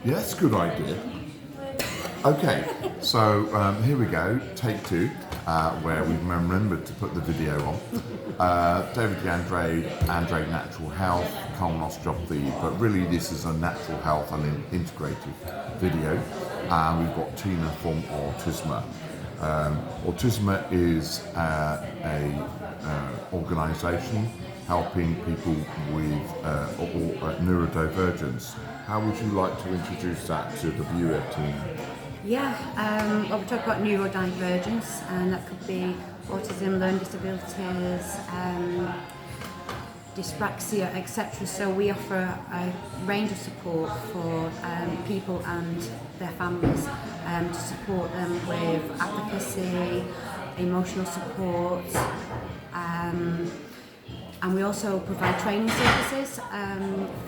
Yes, good idea. Okay, so here we go, take two, where we've remembered to put the video on. David Andrade Natural Health, Osteopathy, but really this is a natural health and an integrated video. We've got Tina from Autizma. Autizma is a organisation helping people with neurodivergence. How would you like to introduce that to the viewer, Tina? Well, we talk about neurodivergence, and that could be autism, learning disabilities, dyspraxia, etc. So we offer a range of support for people and their families to support them with advocacy, emotional support, and we also provide training services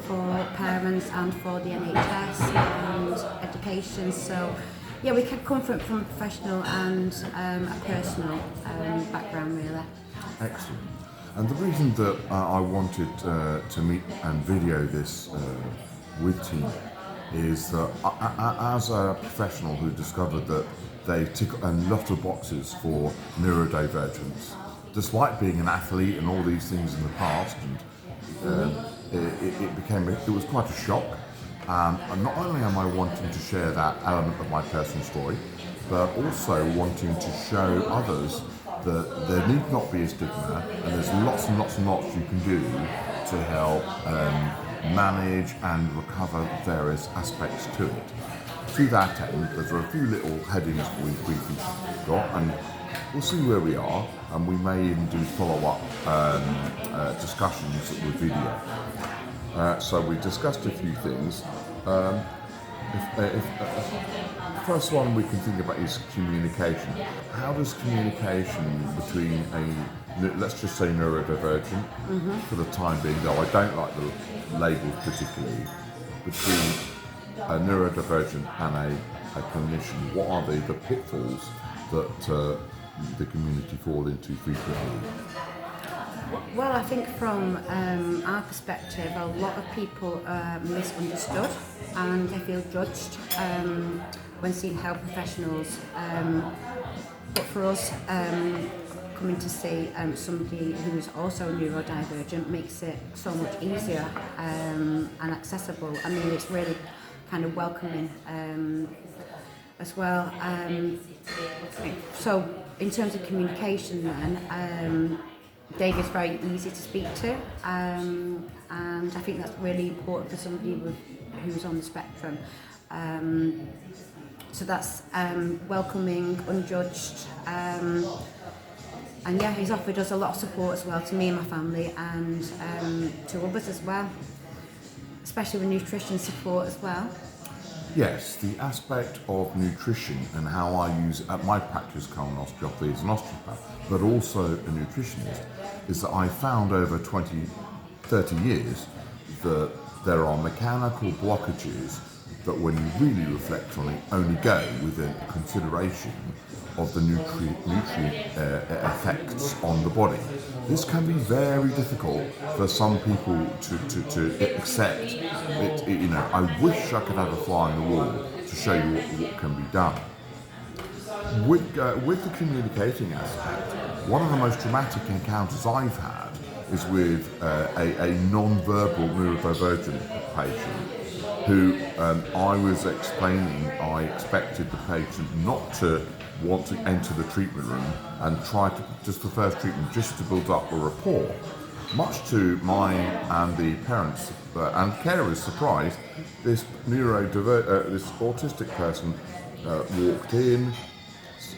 for parents and for the NHS and education. So yeah, we can come from a professional and a personal background, really. Excellent. And the reason that I wanted to meet and video this with Tina is that as a professional who discovered that they tick a lot of boxes for neurodivergence, despite being an athlete and all these things in the past, and it was quite a shock. And not only am I wanting to share that element of my personal story, but also wanting to show others that there need not be a stigma, and there's lots and lots and lots you can do to help manage and recover various aspects to it. To that end, there's a few little headings we've got, and we'll see where we are, and we may even do follow-up discussions with video. So we discussed a few things. First one we can think about is communication. How does communication between let's just say neurodivergent, for the time being, though I don't like the labels particularly, between a neurodivergent and a clinician, what are the pitfalls that the community fall into frequently? Well, I think from our perspective, a lot of people are misunderstood and they feel judged when seeing health professionals. But for us, coming to see somebody who is also neurodivergent makes it so much easier and accessible. I mean, it's really kind of welcoming as well. So in terms of communication then, Dave is very easy to speak to, and I think that's really important for somebody who's on the spectrum. So that's welcoming, unjudged, and yeah, he's offered us a lot of support as well to me and my family, and to others as well, especially with nutrition support as well. Yes, the aspect of nutrition and how I use it at my practice, osteopathy as an osteopath, but also a nutritionist, is that I found over 20, 30 years that there are mechanical blockages that when you really reflect on it only go within consideration of the nutrient effects on the body. This can be very difficult for some people to accept. I wish I could have a fly on the wall to show you what can be done. With the communicating aspect, one of the most dramatic encounters I've had is with a non-verbal neurodivergent patient who I was explaining I expected the patient not to want to enter the treatment room and try to, just the first treatment, just to build up a rapport. Much to mine and the parents and carers' surprise, this this autistic person walked in,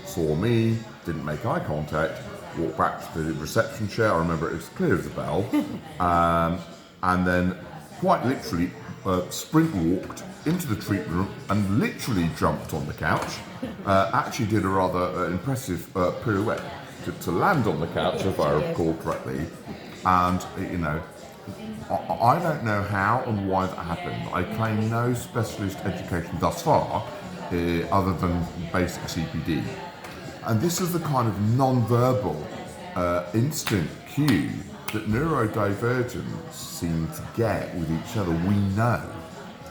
saw me, didn't make eye contact, walked back to the reception chair, I remember it was clear as a bell, and then quite literally sprint walked into the treatment room and literally jumped on the couch. Actually did a rather impressive pirouette to land on the couch, if I recall correctly. And I don't know how and why that happened. I claim no specialist education thus far, other than basic CPD. And this is the kind of non-verbal instant cue that neurodivergents seem to get with each other. We know.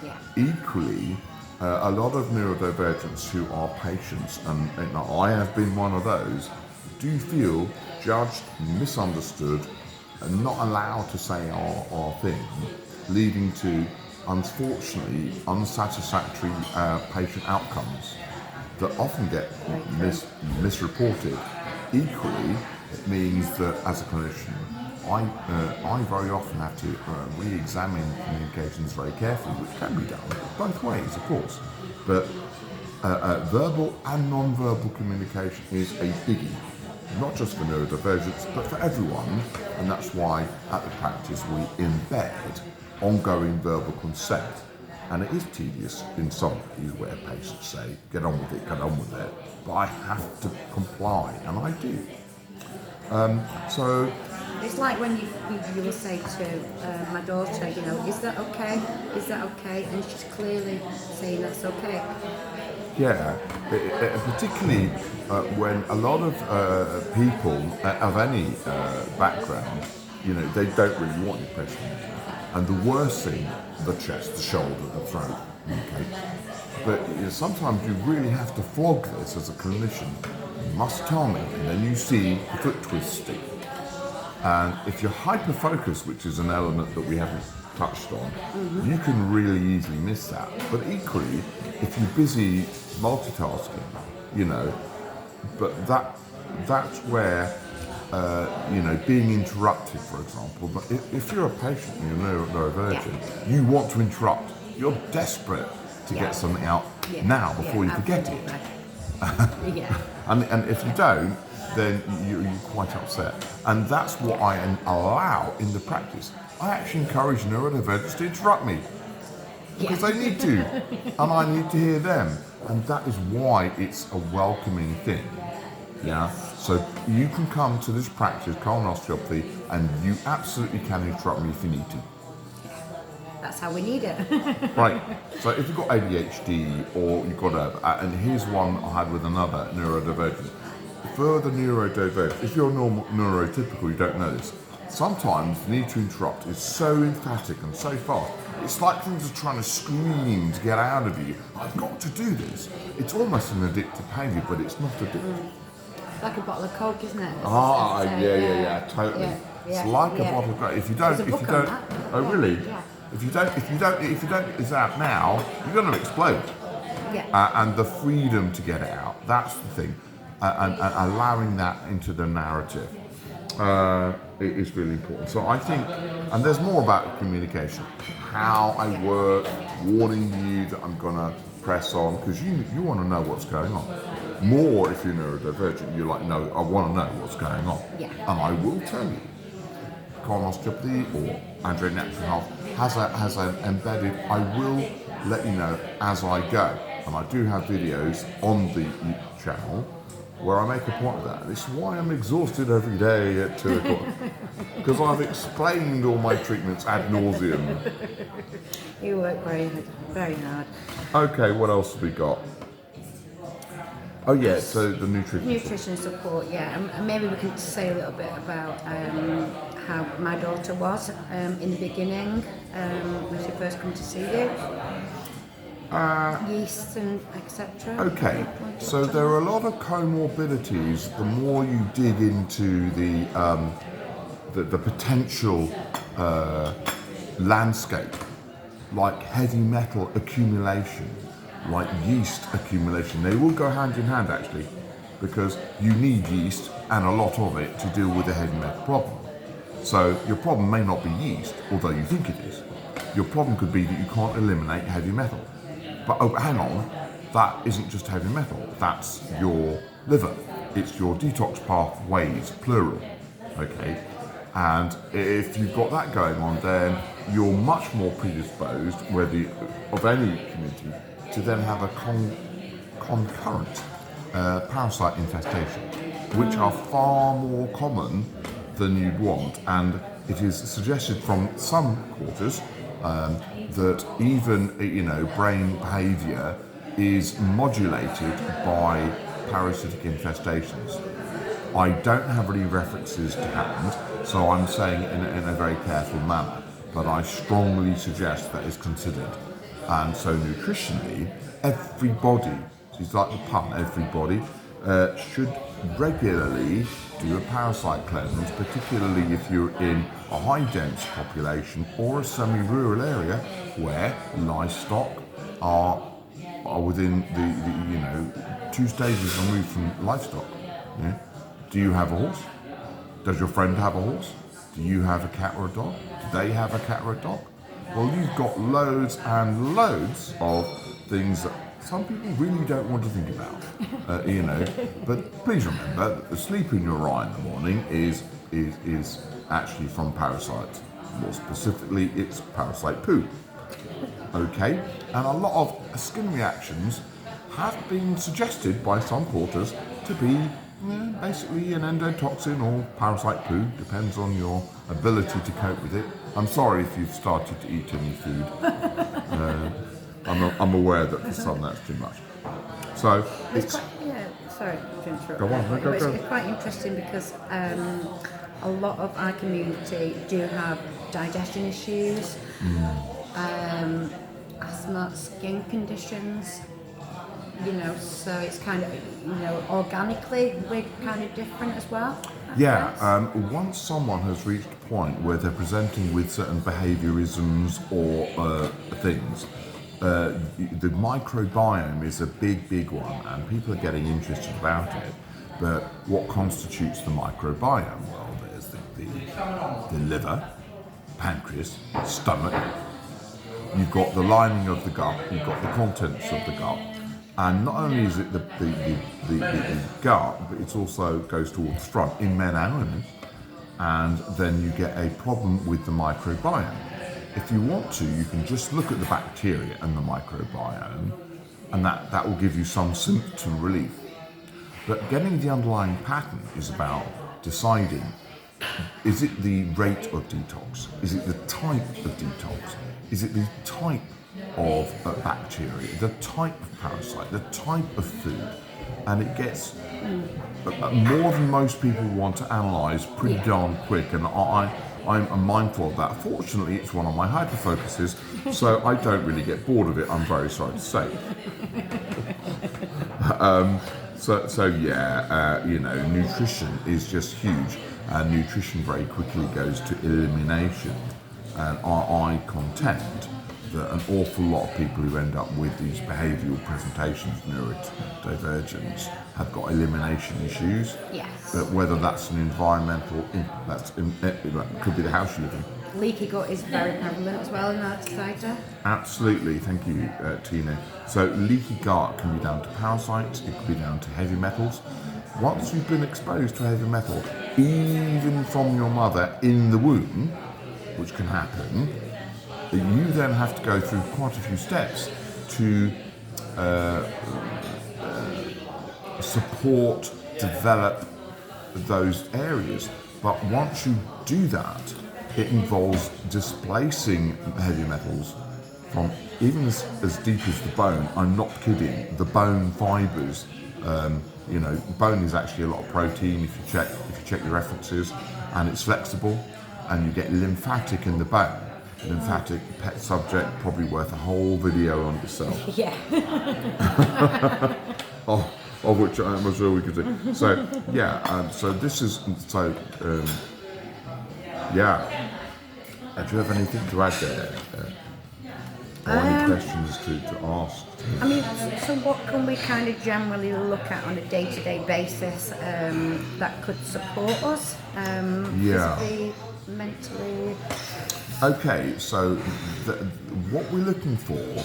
Yeah. Equally, a lot of neurodivergents who are patients, and I have been one of those, do feel judged, misunderstood, and not allowed to say our thing, leading to, unfortunately, unsatisfactory patient outcomes that often get misreported. Equally, it means that as a clinician, I very often have to re-examine communications very carefully, which can be done both ways, of course. But verbal and non-verbal communication is a biggie, not just for neurodivergence, but for everyone. And that's why at the practice we embed ongoing verbal consent. And it is tedious in some ways where patients say, get on with it, but I have to comply, and I do. So it's like when you will say to my daughter, is that okay? Is that okay? And she's clearly saying that's okay. yeah, particularly when a lot of people of any background, they don't really want you pressing them. And the worst thing, the chest, the shoulder, the throat, okay? But sometimes you really have to flog this as a clinician. You must tell me, and then you see the foot twisting. And if you're hyper-focused, which is an element that we haven't touched on, you can really easily miss that. But equally, if you're busy multitasking, but that's where, being interrupted, for example. But if you're a patient and you're neurodivergent, you want to interrupt. You're desperate to get something out now before you forget it. And if you don't, then you're quite upset. And that's what I allow in the practice. I actually encourage neurodivergents to interrupt me because they need to, and I need to hear them. And that is why it's a welcoming thing. Yeah. So you can come to this practice, colon osteopathy, and you absolutely can interrupt me if you need to. That's how we need it. Right. So if you've got ADHD or you've got and here's one I had with another neurodivergent. For the neurodivergent, if you're neurotypical, you don't know this. Sometimes the need to interrupt is so emphatic and so fast. It's like things are trying to scream to get out of you. I've got to do this. It's almost an addictive behaviour, but it's not addictive. Like a bottle of Coke, isn't it? Yeah, totally. It's like a bottle of Coke. If you don't, oh really? Yeah. If you don't get this out now, you're going to explode. Yeah. And the freedom to get it out, that's the thing. And allowing that into the narrative is really important. So I think, and there's more about communication, how I work, warning you that I'm going to press on, because you want to know what's going on. More if you're neurodivergent, you're like, no, I want to know what's going on. Yeah. And I will tell you. Colon osteopathy or Andrea Natural Health has an embedded, I will let you know as I go. And I do have videos on the channel where I make a point of that. This is why I'm exhausted every day at 2 o'clock. Because I've explained all my treatments ad nauseum. You work very hard. Okay, what else have we got? Oh yeah, so the nutrition support, and maybe we can say a little bit about how my daughter was in the beginning when she first came to see you. Yeast and etc. Okay, so there are a lot of comorbidities. The more you dig into the potential landscape, like heavy metal accumulation, like yeast accumulation, they will go hand in hand actually, because you need yeast and a lot of it to deal with the heavy metal problem. So your problem may not be yeast, although you think it is. Your problem could be that you can't eliminate heavy metal. But oh, hang on, that isn't just heavy metal, that's your liver. It's your detox pathways, plural, okay? And if you've got that going on, then you're much more predisposed, whether of any community, to then have a concurrent parasite infestation, which are far more common than you'd want. And it is suggested from some quarters that even brain behaviour is modulated by parasitic infestations. I don't have any references to hand, so I'm saying in a very careful manner, but I strongly suggest that is considered. And so nutritionally, everybody, it's like the pun, everybody should regularly do a parasite cleanse, particularly if you're in a high dense population or a semi-rural area where livestock are within the 2 stages removed from livestock. Yeah? Do you have a horse? Does your friend have a horse? Do you have a cat or a dog? Do they have a cat or a dog? Well, you've got loads and loads of things that some people really don't want to think about, But please remember that the sleep in your eye in the morning is actually from parasites. More specifically, it's parasite poo. Okay, and a lot of skin reactions have been suggested by some quarters to be basically an endotoxin or parasite poo, depends on your ability to cope with it. I'm sorry if you've started to eat any food. I'm aware that for some that's too much. So it's sorry to interrupt. Go on, go. It's quite interesting because a lot of our community do have digestion issues, asthma, skin conditions. So it's kind of, organically we're kind of different as well. Once someone has reached a point where they're presenting with certain behaviourisms or things, the microbiome is a big one, and people are getting interested about it. But what constitutes the microbiome? Well, there's the liver, pancreas, stomach. You've got the lining of the gut. You've got the contents of the gut. And not only is it the gut, but it also goes towards the front in men and women. And then you get a problem with the microbiome. If you want to, you can just look at the bacteria and the microbiome, and that will give you some symptom relief. But getting the underlying pattern is about deciding, is it the rate of detox? Is it the type of detox? Is it the type of bacteria, the type of parasite, the type of food? And it gets more than most people want to analyse pretty darn quick, and I'm mindful of that. Fortunately, it's one of my hyper-focuses, so I don't really get bored of it, I'm very sorry to say. Nutrition is just huge, and nutrition very quickly goes to elimination. And I contend that an awful lot of people who end up with these behavioural presentations, neurodivergence, have got elimination issues. Yes. But whether that's an environmental, could be the house you live in. Leaky gut is very prevalent as well in our society. Absolutely, thank you, Tina. So leaky gut can be down to parasites, it could be down to heavy metals. Once you've been exposed to heavy metal, even from your mother in the womb, which can happen, you then have to go through quite a few steps to support, develop those areas. But once you do that, it involves displacing heavy metals from even as deep as the bone. I'm not kidding. The bone fibres, bone is actually a lot of protein if you check your references, and it's flexible, and you get lymphatic in the bone. Lymphatic, pet subject, probably worth a whole video on itself. Yeah. Of which I'm sure we could do. So this is do you have anything to add there? Or any questions to ask? I mean, so what can we kind of generally look at on a day-to-day basis that could support us? Physically, mentally? Okay, so what we're looking for,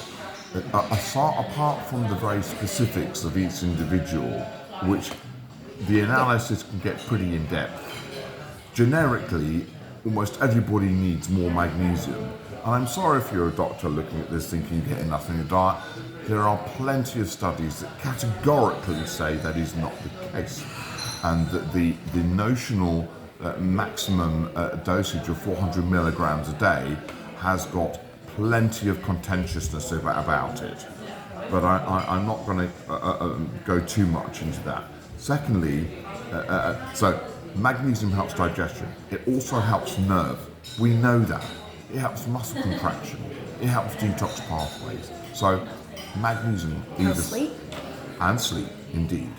apart from the very specifics of each individual, which the analysis can get pretty in-depth, generically, almost everybody needs more magnesium. And I'm sorry if you're a doctor looking at this thinking you're getting enough in your diet. There are plenty of studies that categorically say that is not the case, and that the notional maximum dosage of 400 milligrams a day has got plenty of contentiousness about it. But I'm not going to go too much into that. Secondly, so magnesium helps digestion. It also helps nerve. We know that. It helps muscle contraction. it helps detox pathways. So magnesium either sleep. and sleep, indeed.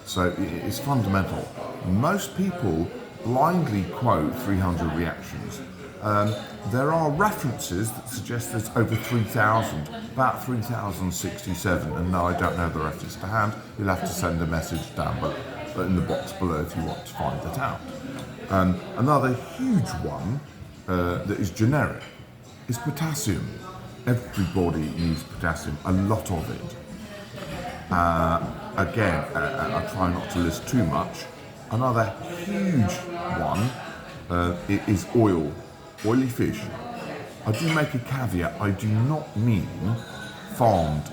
So it's fundamental. Most people blindly quote 300 reactions. There are references that suggest there's over 3,000, about 3,067, and no, I don't know the reference to hand. You'll have to send a message down but in the box below if you want to find that out. Another huge one that is generic is potassium. Everybody needs potassium, a lot of it. Again, I try not to list too much. Another huge one is oily fish. I do make a caveat, I do not mean farmed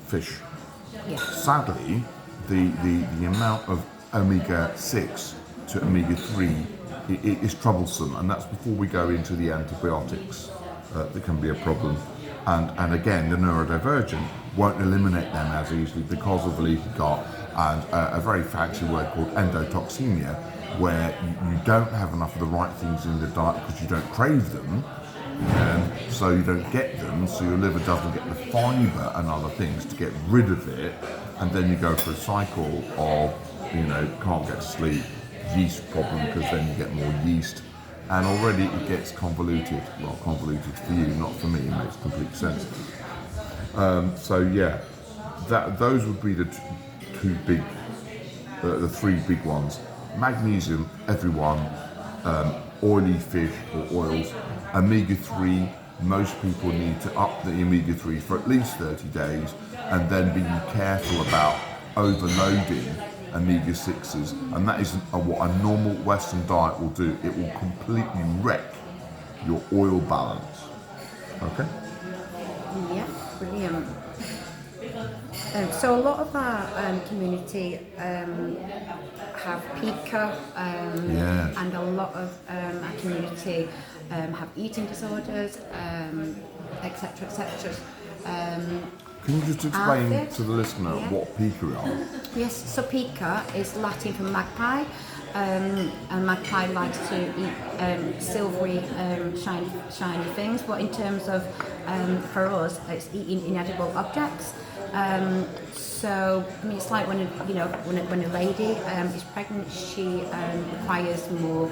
fish. Yeah. Sadly, the amount of omega-6 to omega-3 is troublesome, and that's before we go into the antibiotics that can be a problem. And again, the neurodivergent won't eliminate them as easily because of the leaky gut and a very fancy word called endotoxemia, where you don't have enough of the right things in the diet because you don't crave them, so you don't get them, so your liver doesn't get the fibre and other things to get rid of it, and then you go for a cycle of, can't get to sleep, yeast problem, because then you get more yeast, and already it gets convoluted. Well, convoluted for you, not for me, it makes complete sense. Those would be the three big ones. Magnesium, everyone, oily fish or oils, omega-3, most people need to up the omega-3 for at least 30 days, and then be careful about overloading omega-6s, and that is what a normal Western diet will do. It will completely wreck your oil balance. Okay? Yeah, brilliant. So a lot of our community have pica, and a lot of our community have eating disorders, etc., etc. Can you just explain to the listener what pica are? Yes, so pica is Latin for magpie, and magpie likes to eat silvery, shiny things. But in terms of, for us, it's eating inedible objects. So I mean, it's like when a lady is pregnant, she requires more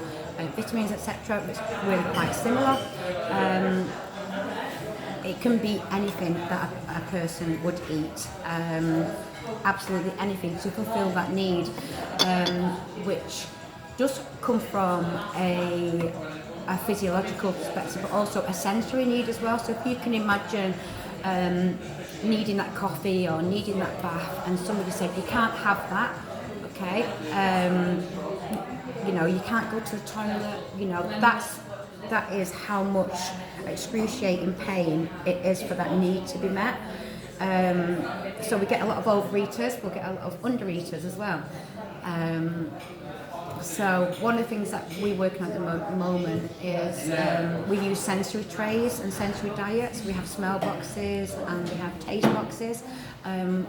vitamins, etc. It's really quite similar. It can be anything that a person would eat, absolutely anything to fulfil that need, which does come from a physiological perspective, but also a sensory need as well. So if you can imagine needing that coffee or needing that bath, and somebody said you can't have that, okay, you can't go to the toilet, that is how much excruciating pain it is for that need to be met. So we get a lot of overeaters, we'll get a lot of undereaters as well. So one of the things that we're working on at the moment is we use sensory trays and sensory diets. We have smell boxes and we have taste boxes.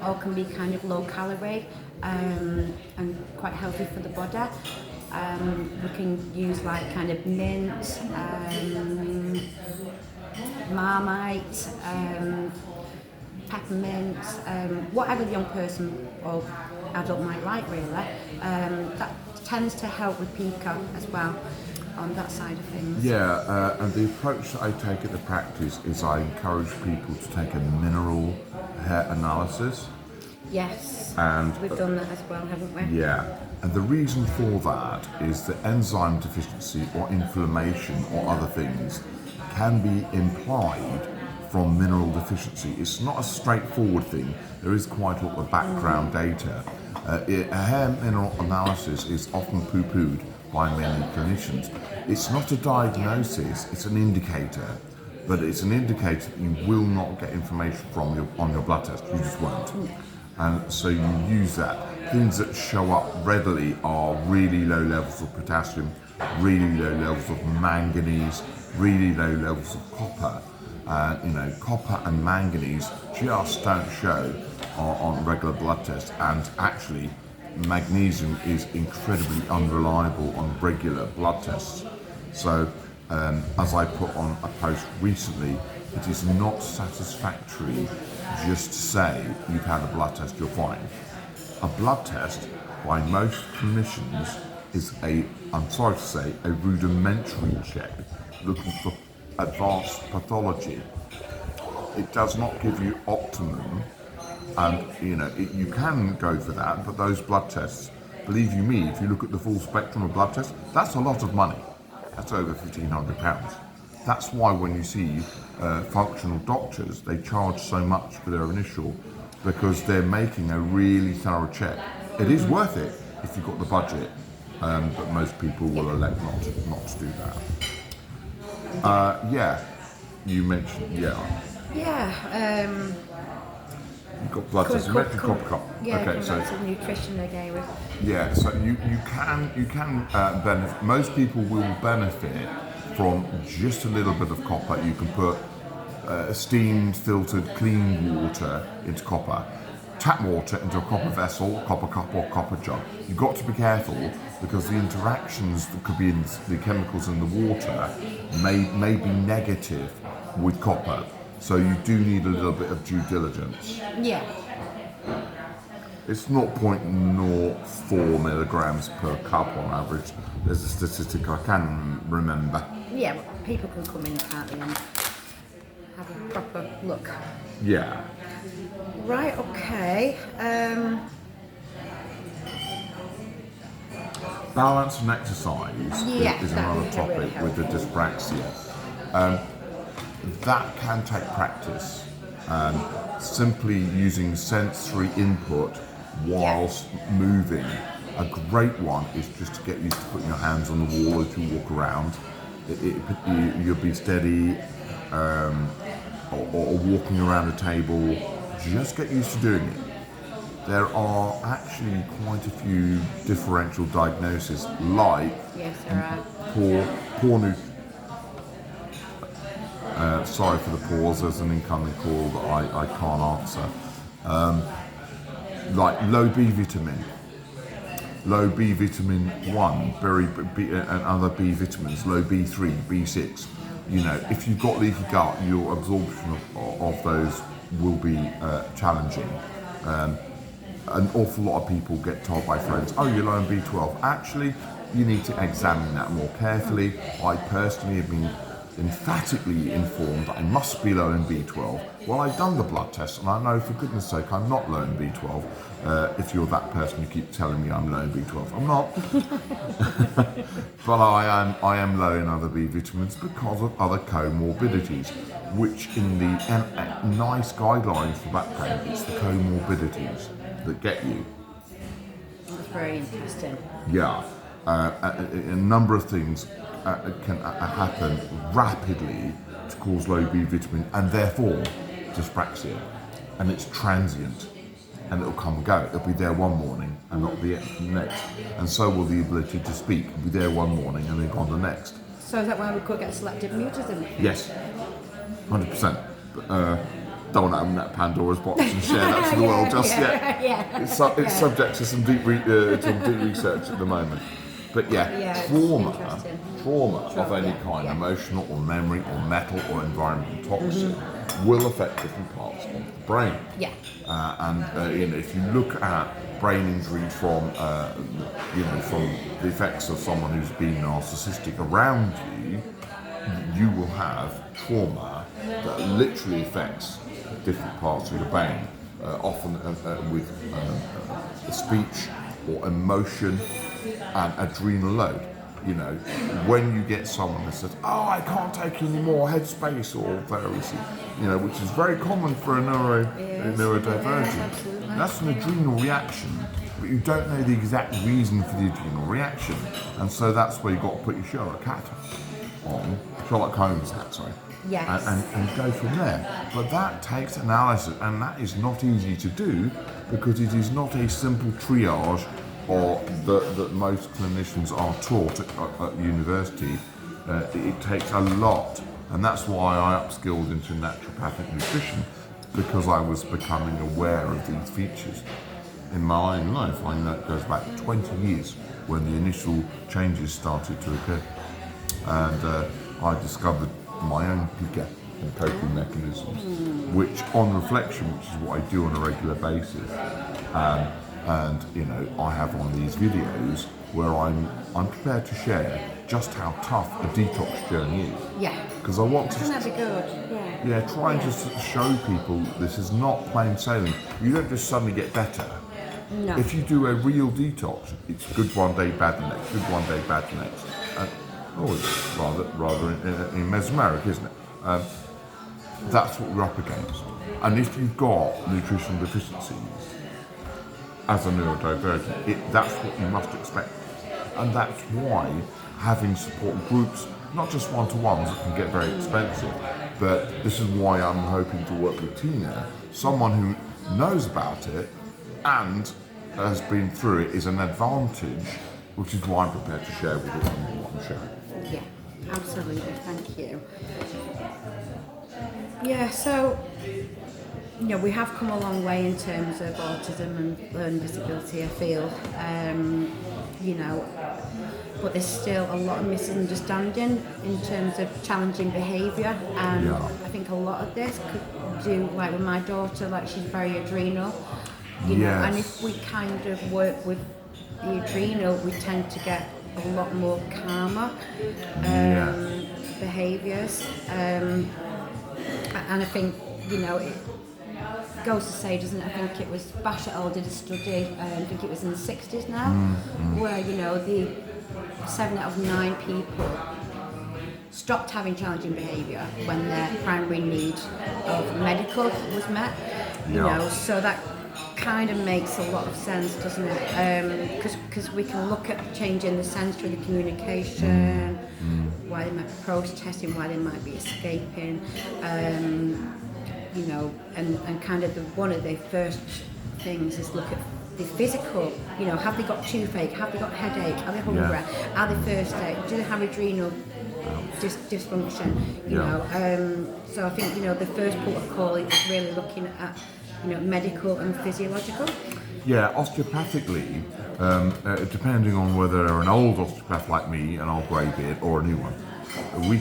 All can be kind of low calorie and quite healthy for the body. We can use like kind of mint, Marmite, peppermint, whatever the young person or adult might like really. That tends to help with pica as well on that side of things. Yeah, and the approach that I take at the practice is I encourage people to take a mineral hair analysis. Yes, and we've done that as well, haven't we? Yeah, and the reason for that is that enzyme deficiency or inflammation or other things can be implied from mineral deficiency. It's not a straightforward thing. There is quite a lot of background data. A hair mineral analysis is often poo-pooed by many clinicians. It's not a diagnosis, it's an indicator, but it's an indicator that you will not get information from on your blood test. You just won't. And so you use that. Things that show up readily are really low levels of potassium, really low levels of manganese, really low levels of copper. Copper and manganese just don't show on regular blood tests, and actually magnesium is incredibly unreliable on regular blood tests. So as I put on a post recently, it is not satisfactory just to say you've had a blood test, you're fine. A blood test, by most clinicians, is I'm sorry to say, a rudimentary check looking for advanced pathology. It does not give you optimum, and you can go for that, but those blood tests, believe you me, if you look at the full spectrum of blood tests, that's a lot of money. That's over £1,500. That's why when you see functional doctors, they charge so much for their initial, because they're making a really thorough check. It is worth it if you've got the budget, but most people will elect not to do that. You mentioned, you've got blood tests. You mentioned copper. Okay, so back to nutrition again. So you can benefit. Most people will benefit from just a little bit of copper. You can put steamed, filtered, clean water into copper, tap water into a copper vessel, copper cup or copper jug. You've got to be careful because the interactions that could be in the chemicals in the water may be negative with copper. So you do need a little bit of due diligence. Yeah. It's 0.04 milligrams per cup on average. There's a statistic I can remember. Yeah, but people can come in, can't they, and have a proper look. Yeah. Right, okay. Balance and exercise is another topic really with the dyspraxia. That can take practice. Simply using sensory input whilst moving. A great one is just to get used to putting your hands on the wall as you walk around. You'll be steady, or walking around a table. Just get used to doing it. There are actually quite a few differential diagnoses, like poor nutrition. Sorry for the pause, there's an incoming call that I can't answer. Like low B vitamin, low B vitamin 1, and other B vitamins, low B3, B6. If you've got leaky gut, your absorption of those will be challenging. An awful lot of people get told by friends, oh, you're low in B12. Actually, you need to examine that more carefully. I personally have been emphatically informed that I must be low in B12. Well, I've done the blood test and I know, for goodness sake, I'm not low in B12. If you're that person who keeps telling me I'm low in B12, I'm not. But I am low in other B vitamins because of other comorbidities, which in the nice guidelines for back pain, it's the comorbidities that get you. That's very interesting. Yeah, a number of things can happen rapidly to cause low B vitamin and therefore dyspraxia, and it's transient and it'll come and go. It'll be there one morning and not the next, and so will the ability to speak. It'll be there one morning and then gone the next. So is that why we could get selective mutism? Yes, 100%. Don't want to open that Pandora's box and share that to the world just yet. Yeah. It's subject to some deep research at the moment. But trauma of any kind, emotional or memory or metal or environmental toxin, will affect different parts of the brain. Yeah. If you look at brain injury from the effects of someone who's been narcissistic around you, you will have trauma that literally affects different parts of your brain, often with speech or emotion and adrenal load. When you get someone that says, oh, I can't take any more headspace or various, which is very common for a neurodivergent. That's an adrenal reaction, but you don't know the exact reason for the adrenal reaction. And so that's where you've got to put your Sherlock Holmes hat, sorry. Yes. And go from there. But that takes analysis, and that is not easy to do because it is not a simple triage or that most clinicians are taught at university. It takes a lot, and that's why I upskilled into naturopathic nutrition, because I was becoming aware of these features in my own life. I know it goes back 20 years when the initial changes started to occur, and I discovered my own pica and coping mechanisms, which on reflection, which is what I do on a regular basis, and you know, I have on these videos where I'm prepared to share just how tough a detox journey is. Yeah. Because I want I think that'd to, be good. Yeah. try and just show people this is not plain sailing. You don't just suddenly get better. No. If you do a real detox, it's good one day, bad the next, good one day, bad the next. It's rather in mesmeric, isn't it? That's what we're up against. And if you've got nutritional deficiencies as a neurodivergent, that's what you must expect. And that's why having support groups, not just one-to-ones that can get very expensive, but this is why I'm hoping to work with Tina, someone who knows about it and has been through it is an advantage, which is why I'm prepared to share with you what I'm sharing. Yeah, absolutely. Thank you. Yeah, so you know, we have come a long way in terms of autism and learning disability, I feel. You know, but there's still a lot of misunderstanding in terms of challenging behaviour, and I think a lot of this could do, like with my daughter, like she's very adrenal, you know, and if we kind of work with the adrenal, we tend to get a lot more calmer behaviours, and I think, you know, it goes to say, doesn't it, I think it was Bash et al. Did a study, I think it was in the 60s now, where, you know, the 7 out of 9 people stopped having challenging behaviour when their primary need of medical was met, you know, so that kind of makes a lot of sense, doesn't it? Because we can look at changing the sensory, the communication, why they might be protesting, why they might be escaping, you know, and kind of one of the first things is look at the physical, you know, have they got toothache, have they got headache, are they hungry, are they thirsty, do they have adrenal dysfunction, you know, so I think, you know, the first port of call is really looking at, you know, medical and physiological. Yeah, osteopathically, depending on whether they're an old osteopath like me, an old greybeard, or a new one, we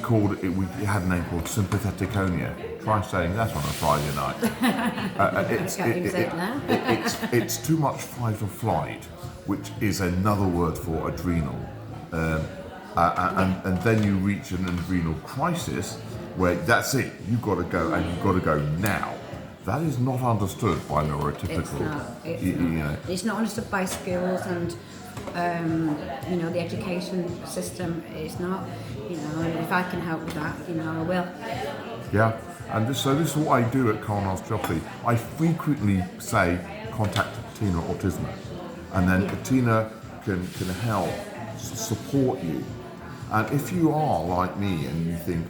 had a name called sympatheticonia. Try saying that on a Friday night. It's too much fight or flight, which is another word for adrenal. And then you reach an adrenal crisis where that's it, you've got to go, and you've got to go now. That is not understood by neurotypical. It's not understood by schools and you know, the education system. It's not, you know, and if I can help with that, you know, I will. Yeah, and this is what I do at Colon Osteopathy. I frequently say, contact Tina Autizma, and then Tina can help support you. And if you are like me and you think,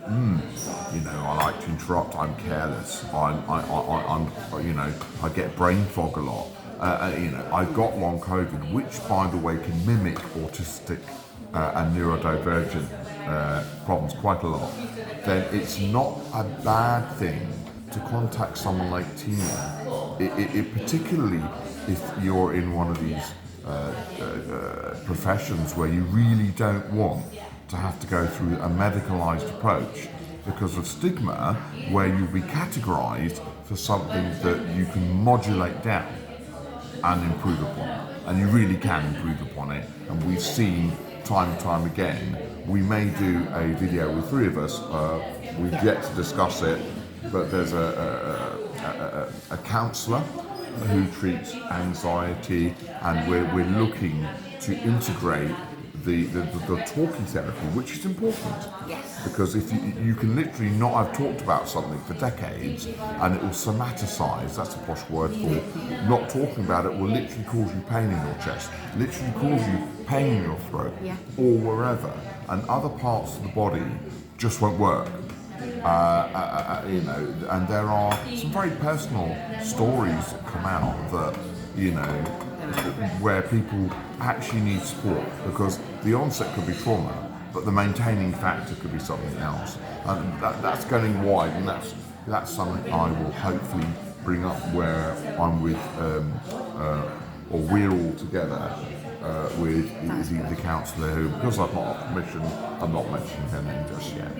you know, I like to interrupt, I'm careless, I'm you know, I get brain fog a lot, you know, I've got long COVID, which by the way can mimic autistic and neurodivergent problems quite a lot, then it's not a bad thing to contact someone like Tina, it particularly if you're in one of these professions where you really don't want to have to go through a medicalised approach because of stigma, where you'll be categorised for something that you can modulate down and improve upon. And you really can improve upon it. And we've seen time and time again, we may do a video with 3 of us, we've yet to discuss it, but there's a counsellor who treats anxiety, and we're looking to integrate the talking therapy, which is important. Yes. Because if you can literally not have talked about something for decades and it will somaticize, that's a posh word for not talking about it, will literally cause you pain in your chest, literally cause you pain in your throat, or wherever, and other parts of the body just won't work. You know, and there are some very personal stories that come out that, you know, where people actually need support, because the onset could be trauma, but the maintaining factor could be something else, and that's going wide, and that's something I will hopefully bring up where I'm with or we're all together with the counsellor who, because I've not got permission, I'm not mentioning her name just yet.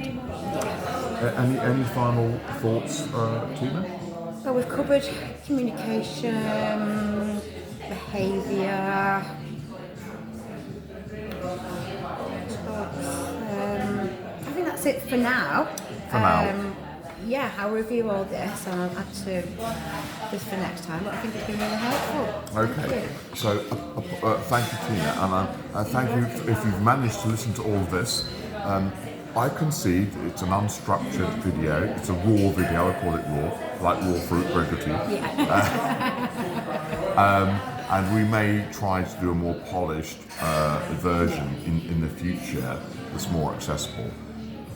Any final thoughts, Tina? Well, we've covered communication, behaviour, I think that's it for now. Yeah, I'll review all this and I'll add to this for next time, but I think it's been really helpful. Okay, so thank you, Tina, and thank you if you've managed to listen to all of this. I concede it's an unstructured video, it's a raw video, I call it raw, like raw fruit, very good to you. And we may try to do a more polished version in the future that's more accessible.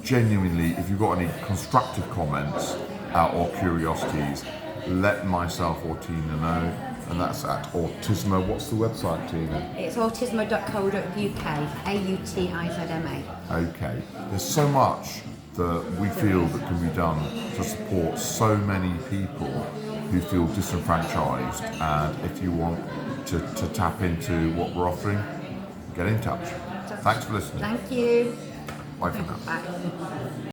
Genuinely, if you've got any constructive comments or curiosities, let myself or Tina know, and that's at Autizma. What's the website, Tina? It's autisma.co.uk, AUTIZMA. Okay, there's so much that we feel that can be done to support so many people who feel disenfranchised, and if you want to tap into what we're offering, get in touch. Thanks for listening. Thank you. Bye for now. Bye.